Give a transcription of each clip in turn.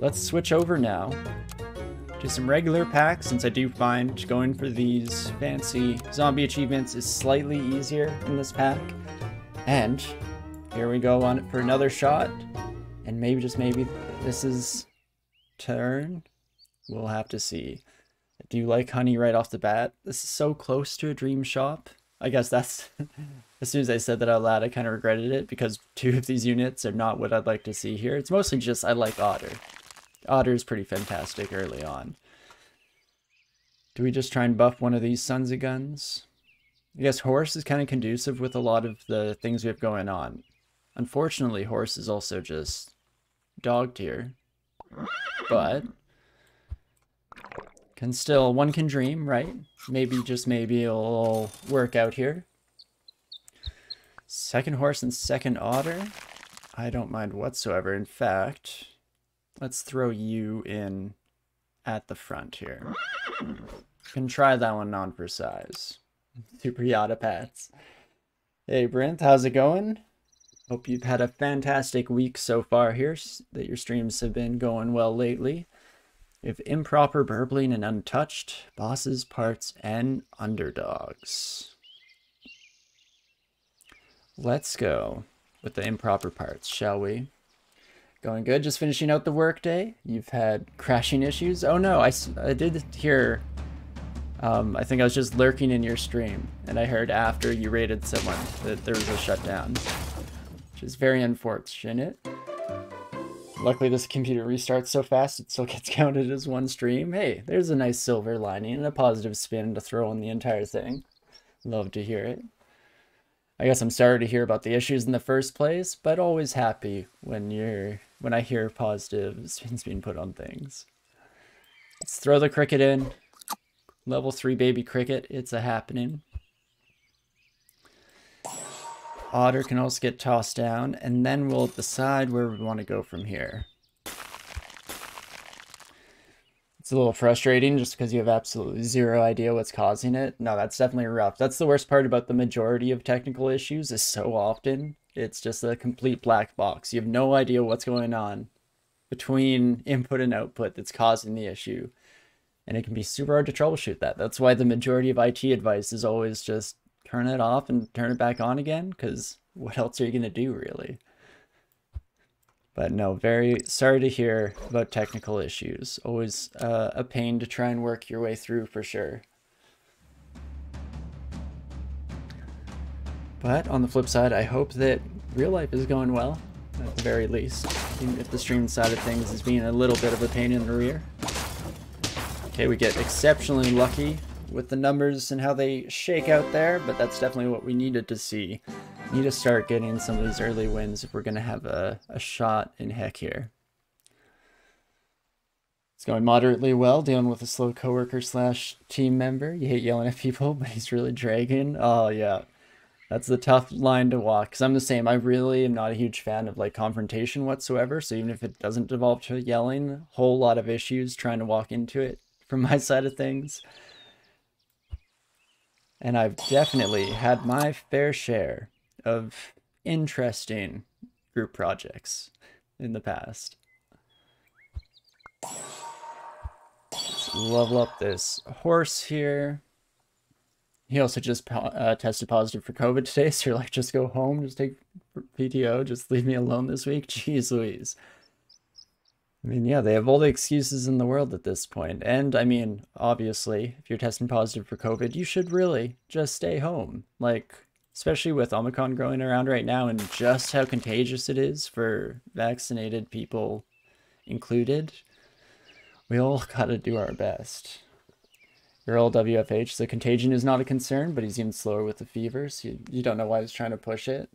let's switch over now to some regular packs, since I do find going for these fancy zombie achievements is slightly easier in this pack. And here we go on it for another shot. And maybe, just maybe, this is turn. We'll have to see. I do like honey right off the bat. This is so close to a dream shop. I guess that's... as soon as I said that out loud, I kind of regretted it, because 2 of these units are not what I'd like to see here. It's mostly just I like Otter. Otter is pretty fantastic early on. Do we just try and buff one of these Sons of Guns? I guess Horse is kind of conducive with a lot of the things we have going on. Unfortunately, Horse is also just dog tier. But one can dream, right? Maybe, just maybe, it'll work out here. Second Horse and second Otter? I don't mind whatsoever. In fact, let's throw you in at the front here. Can try that one on for size. Super Yada Pats. Hey Brent, how's it going? Hope you've had a fantastic week so far here, that your streams have been going well lately. We have Improper Burbling and Untouched, Bosses, Parts, and Underdogs. Let's go with the improper parts, shall we? Going good, just finishing out the workday. You've had crashing issues? Oh no, I did hear, I think I was just lurking in your stream, and I heard after you raided someone that there was a shutdown, which is very unfortunate. Luckily this computer restarts so fast it still gets counted as one stream. Hey, there's a nice silver lining and a positive spin to throw on the entire thing. Love to hear it. I guess I'm sorry to hear about the issues in the first place, but always happy when I hear positive spins being put on things. Let's throw the cricket in. Level 3 baby cricket, it's a happening. Otter can also get tossed down, and then we'll decide where we want to go from here. It's a little frustrating just because you have absolutely zero idea what's causing it. No, that's definitely rough. That's the worst part about the majority of technical issues, is so often it's just a complete black box. You have no idea what's going on between input and output that's causing the issue. And it can be super hard to troubleshoot that. That's why the majority of IT advice is always just turn it off and turn it back on again, because what else are you going to do, really? But no, very sorry to hear about technical issues. Always a pain to try and work your way through, for sure. But on the flip side, I hope that real life is going well, at the very least. Even if the stream side of things is being a little bit of a pain in the rear. Okay, we get exceptionally lucky with the numbers and how they shake out there, but that's definitely what we needed to see. Need to start getting some of these early wins if we're going to have a shot in heck here. It's going moderately well, dealing with a slow coworker slash team member. You hate yelling at people, but he's really dragging. Oh yeah, that's the tough line to walk, because I'm the same. I really am not a huge fan of like confrontation whatsoever, so even if it doesn't devolve to yelling, whole lot of issues trying to walk into it from my side of things. And I've definitely had my fair share of interesting group projects in the past. Let's level up this horse here. He also just tested positive for COVID today, so you're like, just go home, just take PTO, just leave me alone this week? Jeez Louise. I mean, yeah, they have all the excuses in the world at this point. And, I mean, obviously, if you're testing positive for COVID, you should really just stay home. Like, especially with Omicron going around right now and just how contagious it is for vaccinated people included, we all gotta do our best. Your old WFH, the contagion is not a concern, but he's even slower with the fever, so you don't know why he's trying to push it.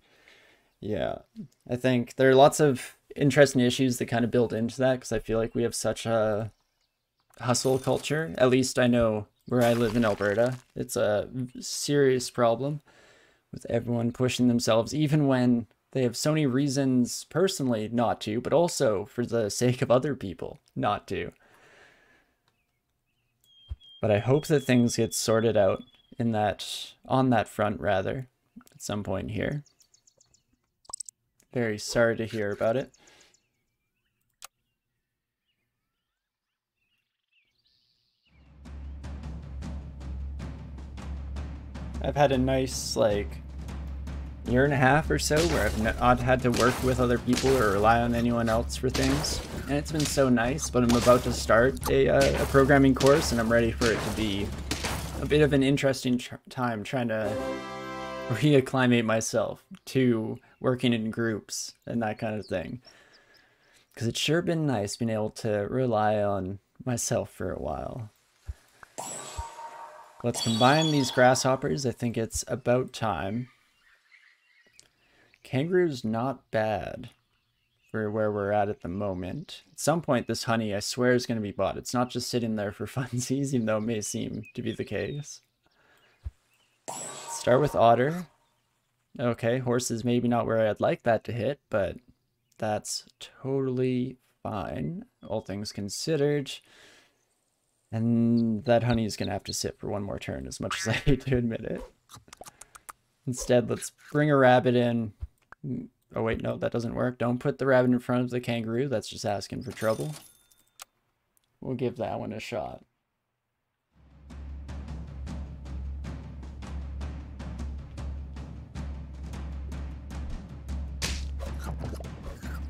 Yeah, I think there are lots of interesting issues that kind of build into that, because I feel like we have such a hustle culture. At least I know where I live in Alberta, it's a serious problem with everyone pushing themselves, even when they have so many reasons personally not to, but also for the sake of other people not to. But I hope that things get sorted out on that front rather, at some point here. Very sorry to hear about it. I've had a nice, like, year and a half or so where I've not had to work with other people or rely on anyone else for things. And it's been so nice, but I'm about to start a programming course, and I'm ready for it to be a bit of an interesting time trying to reacclimate myself to working in groups and that kind of thing. Because it's sure been nice being able to rely on myself for a while. Let's combine these grasshoppers. I think it's about time. Kangaroo's not bad for where we're at the moment. At some point, this honey, I swear, is going to be bought. It's not just sitting there for funsies, even though it may seem to be the case. Start with otter. Okay, horse is maybe not where I'd like that to hit, but that's totally fine, all things considered. And that honey is going to have to sit for one more turn, as much as I hate to admit it. Instead, let's bring a rabbit in. Oh wait, no, that doesn't work. Don't put the rabbit in front of the kangaroo. That's just asking for trouble. We'll give that one a shot.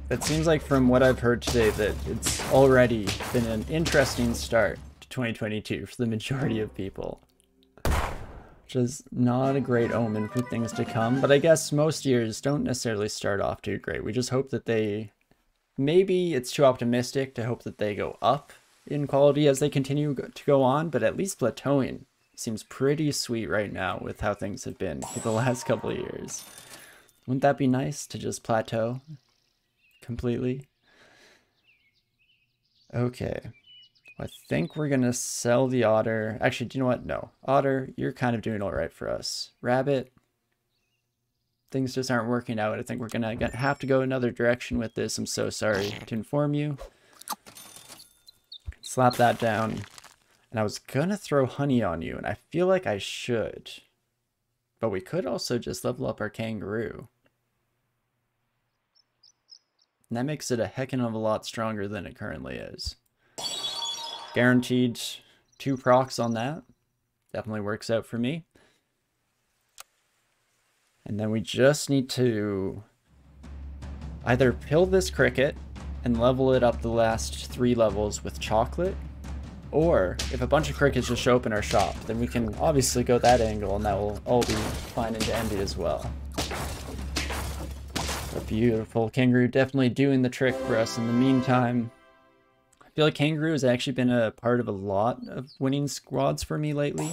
It seems like from what I've heard today that it's already been an interesting start to 2022 for the majority of people. Which is not a great omen for things to come, but I guess most years don't necessarily start off too great. We just hope that they, maybe it's too optimistic to hope that they go up in quality as they continue to go on, but at least plateauing seems pretty sweet right now with how things have been for the last couple of years. Wouldn't that be nice to just plateau completely? Okay. I think we're gonna sell the otter. Actually, do you know what? No. Otter, you're kind of doing all right for us. Rabbit, things just aren't working out. I think we're gonna have to go another direction with this. I'm so sorry to inform you. Slap that down. And I was gonna throw honey on you, and I feel like I should. But we could also just level up our kangaroo. And that makes it a heckin' of a lot stronger than it currently is. Guaranteed 2 procs on that. Definitely works out for me. And then we just need to either pill this cricket and level it up the last 3 levels with chocolate, or if a bunch of crickets just show up in our shop, then we can obviously go that angle, and that will all be fine and dandy as well. A beautiful kangaroo, definitely doing the trick for us in the meantime. I feel like kangaroo has actually been a part of a lot of winning squads for me lately.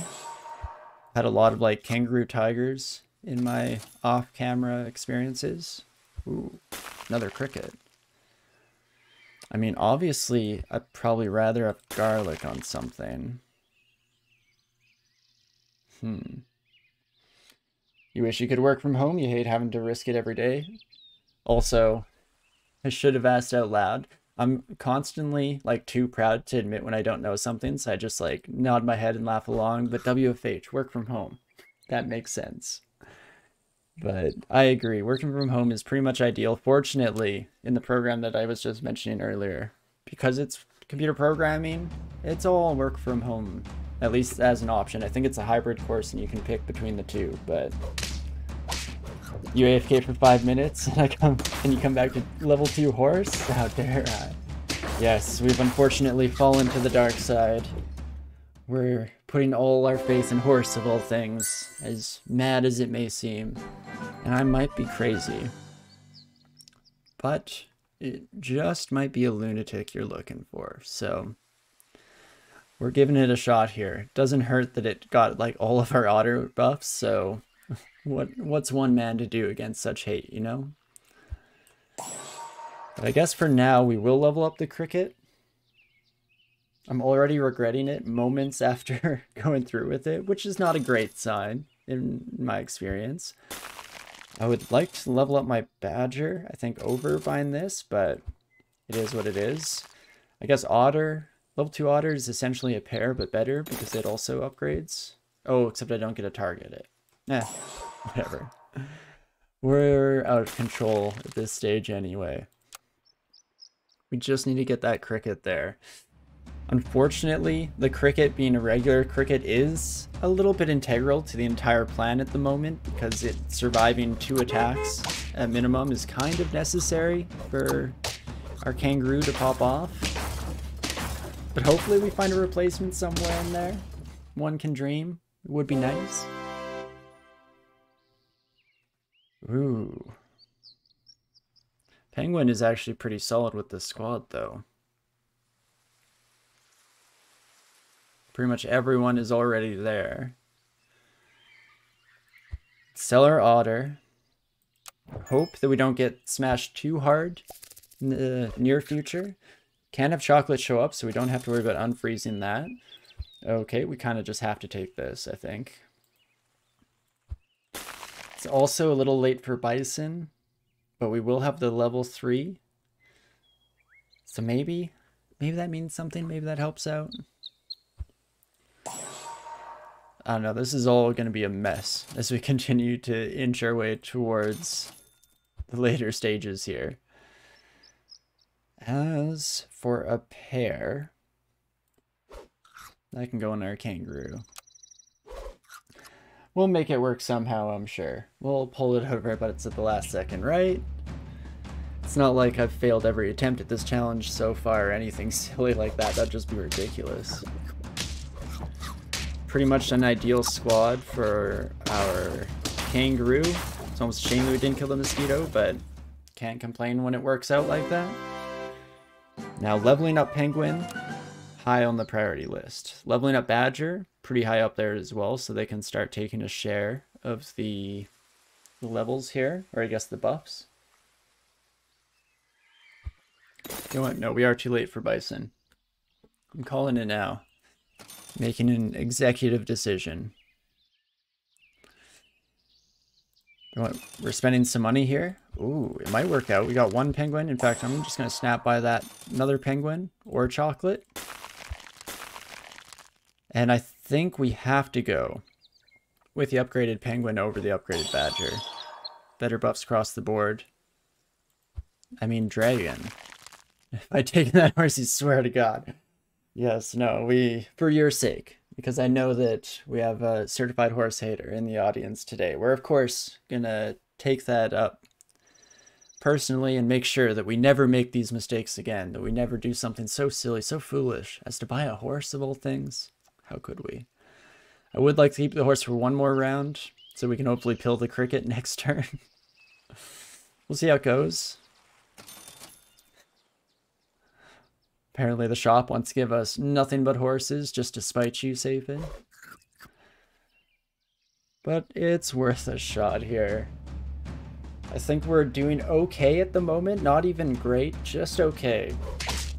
Had a lot of like kangaroo tigers in my off-camera experiences. Ooh, another cricket. I mean, obviously, I'd probably rather have garlic on something. You wish you could work from home? You hate having to risk it every day? Also, I should have asked out loud. I'm constantly like too proud to admit when I don't know something, so I just like nod my head and laugh along. But WFH, work from home. That makes sense. But I agree, working from home is pretty much ideal. Fortunately, in the program that I was just mentioning earlier, because it's computer programming, it's all work from home, at least as an option. I think it's a hybrid course and you can pick between the two, but you AFK for 5 minutes and you come back to level 2 horse? How dare I? Yes, we've unfortunately fallen to the dark side. We're putting all our faith in horse of all things, as mad as it may seem. And I might be crazy, but it just might be a lunatic you're looking for. So we're giving it a shot here. It doesn't hurt that it got like all of our otter buffs, so what's one man to do against such hate, you know? But I guess for now we will level up the cricket. I'm already regretting it moments after going through with it, which is not a great sign in my experience. I would like to level up my badger, I think, over buying this, but it is what it is. I guess otter, level 2 otter is essentially a pair, but better because it also upgrades. Oh, except I don't get to target it. Whatever. We're out of control at this stage anyway. We just need to get that cricket there. Unfortunately, the cricket being a regular cricket is a little bit integral to the entire plan at the moment because it surviving 2 attacks at minimum is kind of necessary for our kangaroo to pop off. But hopefully we find a replacement somewhere in there. One can dream. It would be nice. Ooh. Penguin is actually pretty solid with this squad though. Pretty much everyone is already there. Sell our otter. Hope that we don't get smashed too hard in the near future. Can't have chocolate show up, so we don't have to worry about unfreezing that. Okay, we kind of just have to take this, I think. It's also a little late for bison, but we will have the level 3. So maybe that means something. Maybe that helps out. I don't know, this is all going to be a mess as we continue to inch our way towards the later stages here. As for a pair, that can go in our kangaroo. We'll make it work somehow, I'm sure. We'll pull it over, but it's at the last second, right? It's not like I've failed every attempt at this challenge so far or anything silly like that. That'd just be ridiculous. Pretty much an ideal squad for our kangaroo. It's almost a shame that we didn't kill the mosquito, but can't complain when it works out like that. Now leveling up penguin, high on the priority list. Leveling up badger, pretty high up there as well, so they can start taking a share of the levels here, or I guess the buffs. You know what? No, we are too late for bison. I'm calling it now. Making an executive decision. You know what? We're spending some money here. Ooh, it might work out. We got 1 penguin. In fact, I'm just going to snap by that another penguin or chocolate. And I think we have to go with the upgraded penguin over the upgraded badger. Better buffs across the board. I mean, dragon. If I take that horse, you swear to God. Yes, no, for your sake, because I know that we have a certified horse hater in the audience today. We're, of course, gonna take that up personally and make sure that we never make these mistakes again, that we never do something so silly, so foolish as to buy a horse of all things. How could we? I would like to keep the horse for 1 more round, so we can hopefully pill the cricket next turn. We'll see how it goes. Apparently the shop wants to give us nothing but horses just to spite you, Safin. But it's worth a shot here. I think we're doing okay at the moment. Not even great, just okay.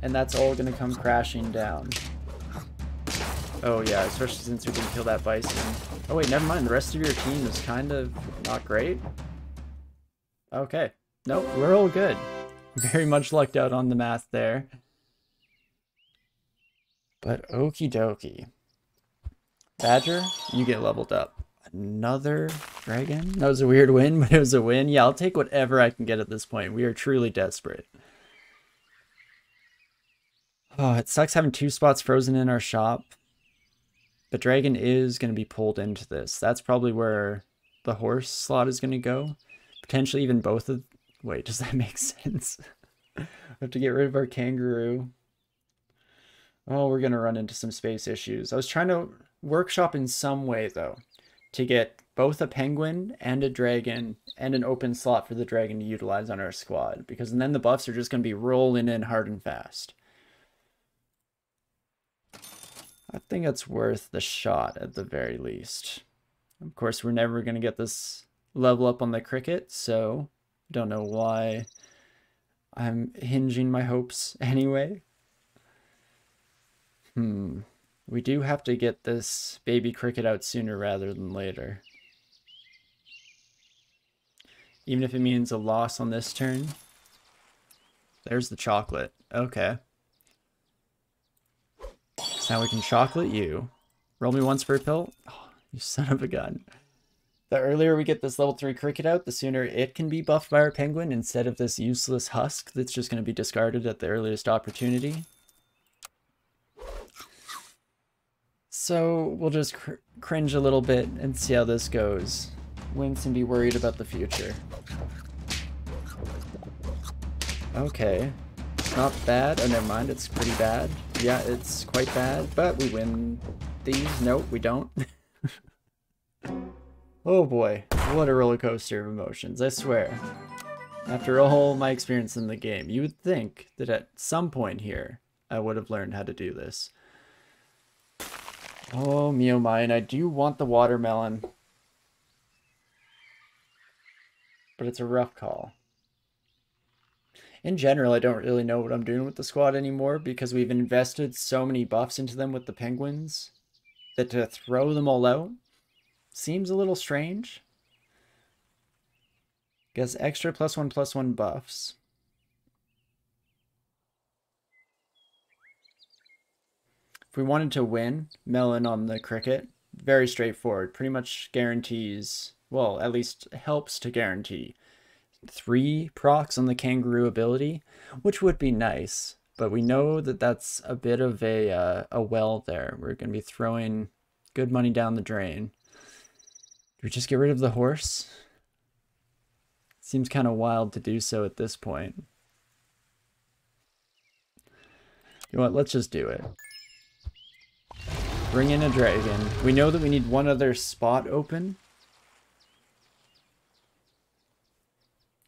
And that's all going to come crashing down. Oh yeah, especially since we didn't kill that bison. Oh wait, never mind. The rest of your team is kind of not great. Okay. Nope, we're all good. Very much lucked out on the math there. But okie dokie. Badger, you get leveled up. Another dragon? That was a weird win, but it was a win. Yeah, I'll take whatever I can get at this point. We are truly desperate. Oh, it sucks having 2 spots frozen in our shop. But dragon is going to be pulled into this. That's probably where the horse slot is going to go. Potentially even both of... Wait, does that make sense? We have to get rid of our kangaroo. Oh, we're going to run into some space issues. I was trying to workshop in some way, though, to get both a penguin and a dragon and an open slot for the dragon to utilize on our squad, because then the buffs are just going to be rolling in hard and fast. I think it's worth the shot at the very least. Of course, we're never going to get this level up on the cricket, so don't know why I'm hinging my hopes anyway. We do have to get this baby cricket out sooner rather than later. Even if it means a loss on this turn. There's the chocolate. Okay. So now we can chocolate you. Roll me once for a pill. Oh, you son of a gun. The earlier we get this level 3 cricket out, the sooner it can be buffed by our penguin instead of this useless husk that's just going to be discarded at the earliest opportunity. So we'll just cringe a little bit and see how this goes. Wince and be worried about the future. Okay. Not bad. Oh, never mind. It's pretty bad. Yeah, it's quite bad, but we win these. Nope, we don't. Oh boy. What a roller coaster of emotions, I swear. After all my experience in the game, you would think that at some point here, I would have learned how to do this. Oh, me oh my, and I do want the watermelon. But it's a rough call. In general, I don't really know what I'm doing with the squad anymore because we've invested so many buffs into them with the penguins that to throw them all out seems a little strange. Gets extra +1/+1 buffs. If we wanted to win, Melon on the cricket, very straightforward. Pretty much guarantees, well, at least helps to guarantee 3 procs on the kangaroo ability, which would be nice. But we know that that's a bit of a well there. We're going to be throwing good money down the drain. Do we just get rid of the horse? Seems kind of wild to do so at this point. You know what? Let's just do it. Bring in a dragon. We know that we need one other spot open.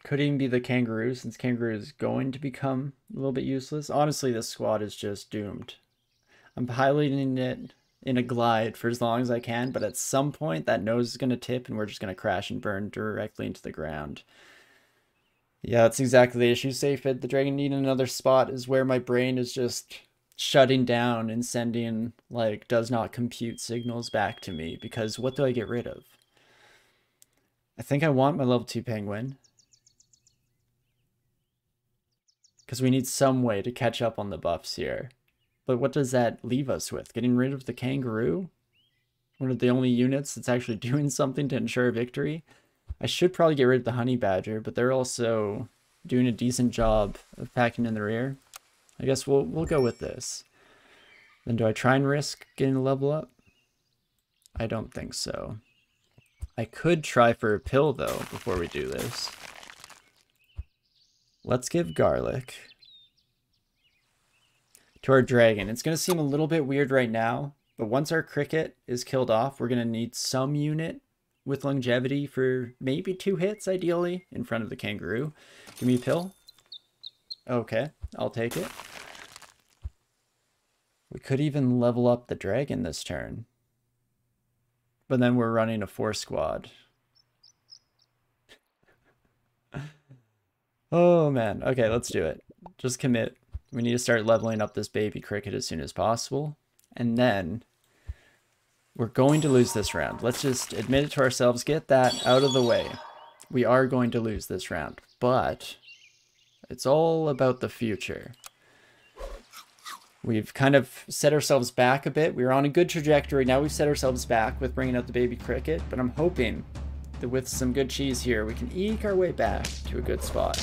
Could even be the kangaroo, since kangaroo is going to become a little bit useless. Honestly, this squad is just doomed. I'm piloting it in a glide for as long as I can, but at some point that nose is going to tip and we're just going to crash and burn directly into the ground. Yeah, that's exactly the issue, Safid. The dragon need another spot is where my brain is just shutting down and sending, like, does not compute signals back to me, because what do I get rid of? I think I want my level 2 penguin, because we need some way to catch up on the buffs here. But what does that leave us with? Getting rid of the kangaroo? One of the only units that's actually doing something to ensure victory? I should probably get rid of the honey badger, but they're also doing a decent job of packing in the rear. I guess we'll go with this. Then do I try and risk getting a level up? I don't think so. I could try for a pill though before we do this. Let's give garlic to our dragon. It's going to seem a little bit weird right now, but once our cricket is killed off, we're going to need some unit with longevity for maybe 2 hits, ideally, in front of the kangaroo. Give me a pill. Okay, I'll take it. We could even level up the dragon this turn. But then we're running a 4 squad. Oh man, okay, let's do it. Just commit. We need to start leveling up this baby cricket as soon as possible. And then we're going to lose this round. Let's just admit it to ourselves, get that out of the way. We are going to lose this round, but it's all about the future. We've kind of set ourselves back a bit. We were on a good trajectory. Now we've set ourselves back with bringing out the baby cricket, but I'm hoping that with some good cheese here, we can eke our way back to a good spot.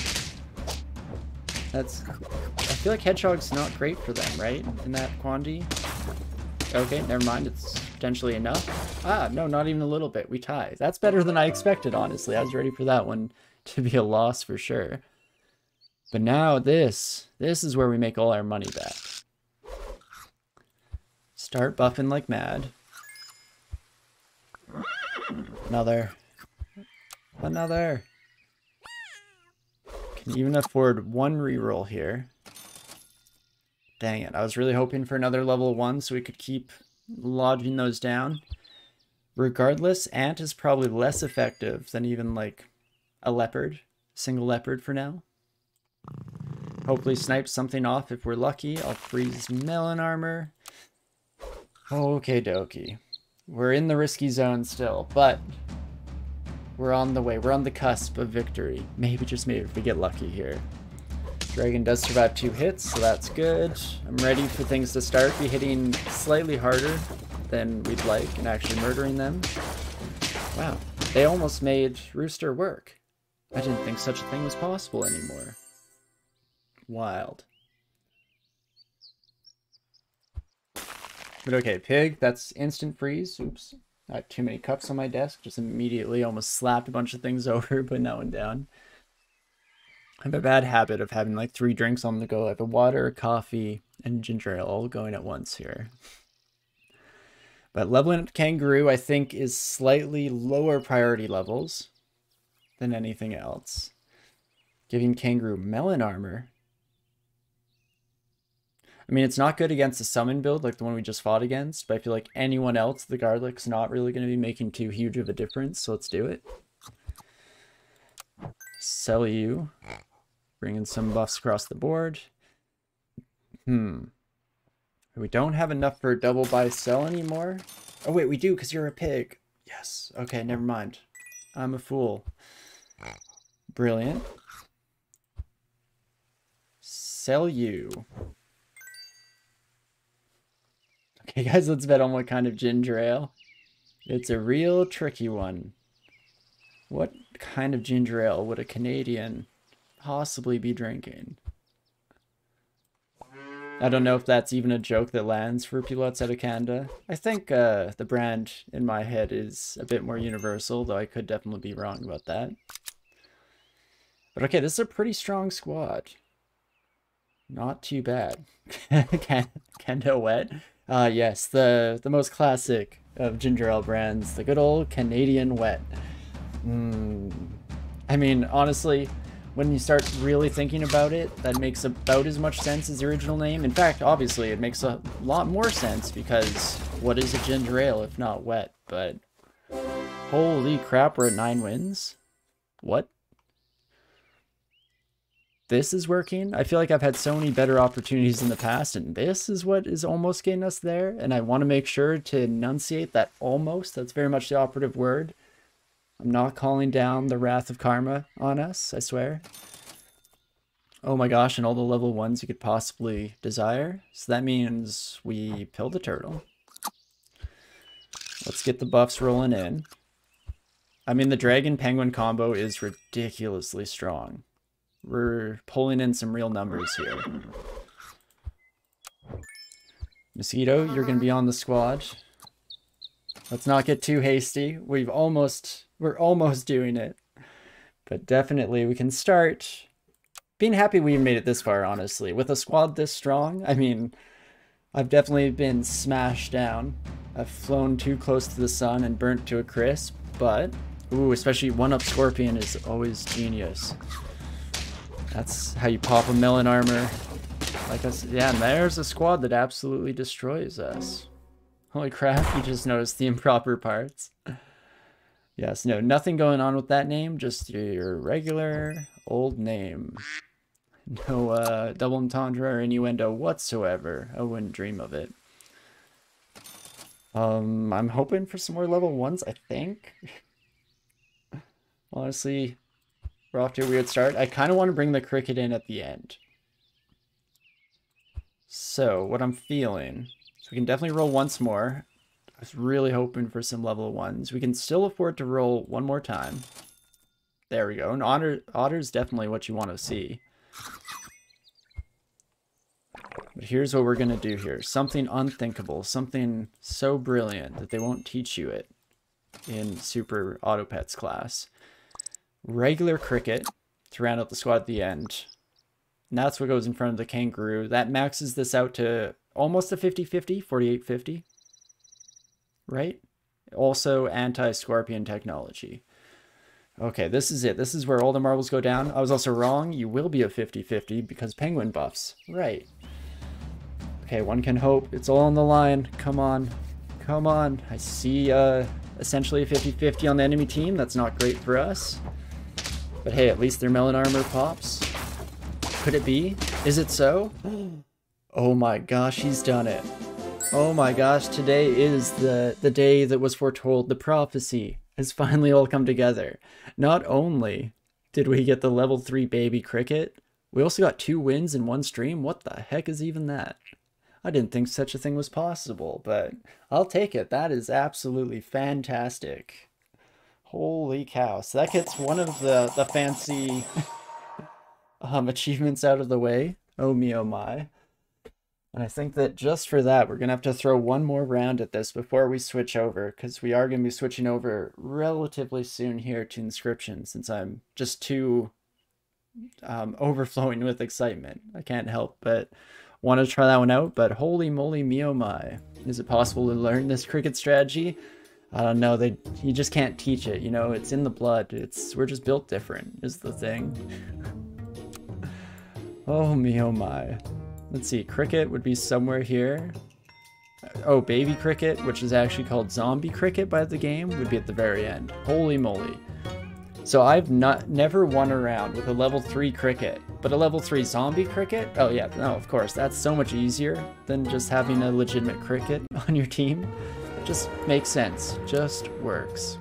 I feel like hedgehog's not great for them, right? In that quantity. Okay, never mind. It's potentially enough. Ah, no, not even a little bit. We tie. That's better than I expected, honestly. I was ready for that one to be a loss for sure. But now this is where we make all our money back. Start buffing like mad. Another. Can even afford 1 reroll here. Dang it, I was really hoping for another level 1 so we could keep lodging those down. Regardless, Ant is probably less effective than even like a leopard. Single leopard for now. Hopefully snipe something off if we're lucky. I'll freeze melon armor. Okay dokie. We're in the risky zone still, but we're on the way. We're on the cusp of victory. Maybe, just maybe, if we get lucky here. Dragon does survive 2 hits, so that's good. I'm ready for things to start be hitting slightly harder than we'd like and actually murdering them. Wow, they almost made Rooster work. I didn't think such a thing was possible anymore. Wild. But okay, pig, that's instant freeze. Oops. I have too many cups on my desk. Just immediately almost slapped a bunch of things over, putting that one down. I have a bad habit of having like 3 drinks on the go. I have a water, coffee, and ginger ale all going at once here. But leveling up kangaroo, I think, is slightly lower priority levels than anything else. Giving kangaroo melon armor. I mean, it's not good against a summon build like the one we just fought against, but I feel like anyone else, the Garlic's not really going to be making too huge of a difference, so let's do it. Sell you. Bringing some buffs across the board. We don't have enough for a double buy sell anymore. Oh wait, we do because you're a pig. Yes. Okay, never mind. I'm a fool. Brilliant. Sell you. Okay, guys, let's bet on what kind of ginger ale. It's a real tricky one. What kind of ginger ale would a Canadian possibly be drinking? I don't know if that's even a joke that lands for people outside of Canada. I think the brand in my head is a bit more universal, though I could definitely be wrong about that. But okay, this is a pretty strong squad. Not too bad. Kendo Wet. Yes, the most classic of ginger ale brands, the good old Canadian Wet. I mean, honestly, when you start really thinking about it, that makes about as much sense as the original name. In fact, obviously, it makes a lot more sense because what is a ginger ale if not wet? But holy crap, we're at 9 wins. What? This is working? I feel like I've had so many better opportunities in the past, and this is what is almost getting us there. And I want to make sure to enunciate that almost. That's very much the operative word. I'm not calling down the wrath of karma on us, I swear. Oh my gosh, and all the level 1s you could possibly desire. So that means we pill the turtle. Let's get the buffs rolling in. I mean, the dragon penguin combo is ridiculously strong. We're pulling in some real numbers here. Mosquito, you're going to be on the squad. Let's not get too hasty. We're almost doing it. But definitely we can start being happy we made it this far, honestly. With a squad this strong, I mean, I've definitely been smashed down. I've flown too close to the sun and burnt to a crisp, but, ooh, especially 1-up Scorpion is always genius. That's how you pop a melon armor. Like us, yeah, and there's a squad that absolutely destroys us. Holy crap, you just noticed the improper parts. Yes, no, nothing going on with that name, just your regular old name. No double entendre or innuendo whatsoever. I wouldn't dream of it. I'm hoping for some more level 1s, I think. Honestly, we're off to a weird start. I kind of want to bring the cricket in at the end. So, what I'm feeling... So we can definitely roll once more. I was really hoping for some level 1s. We can still afford to roll one more time. There we go. And Otter's definitely what you want to see. But here's what we're going to do here. Something unthinkable. Something so brilliant that they won't teach you it in Super Auto Pets class. Regular cricket to round out the squad at the end. And that's what goes in front of the kangaroo. That maxes this out to almost a 50-50, 48-50. Right? Also anti-scorpion technology. Okay, this is it. This is where all the marbles go down. I was also wrong. You will be a 50-50 because penguin buffs. Right. Okay, one can hope. It's all on the line. Come on. Come on. I see essentially a 50-50 on the enemy team. That's not great for us. But hey, at least their melon armor pops. Could it be? Is it so? Oh my gosh, he's done it. Oh my gosh, today is the day that was foretold. The prophecy has finally all come together. Not only did we get the level 3 baby cricket, we also got 2 wins in one stream. What the heck is even that? I didn't think such a thing was possible, but I'll take it. That is absolutely fantastic. Holy cow. So that gets one of the fancy achievements out of the way. Oh me, oh my. And I think that just for that, we're going to have to throw one more round at this before we switch over, because we are going to be switching over relatively soon here to inscription, since I'm just too overflowing with excitement. I can't help but want to try that one out, but holy moly me oh my. Is it possible to learn this cricket strategy? I don't know, you just can't teach it, you know, it's in the blood. We're just built different, is the thing. Oh me oh my. Let's see, cricket would be somewhere here. Oh, baby cricket, which is actually called zombie cricket by the game, would be at the very end. Holy moly. So I've never won a round with a level 3 cricket, but a level 3 zombie cricket? Oh yeah, no, of course, that's so much easier than just having a legitimate cricket on your team. Just makes sense, just works.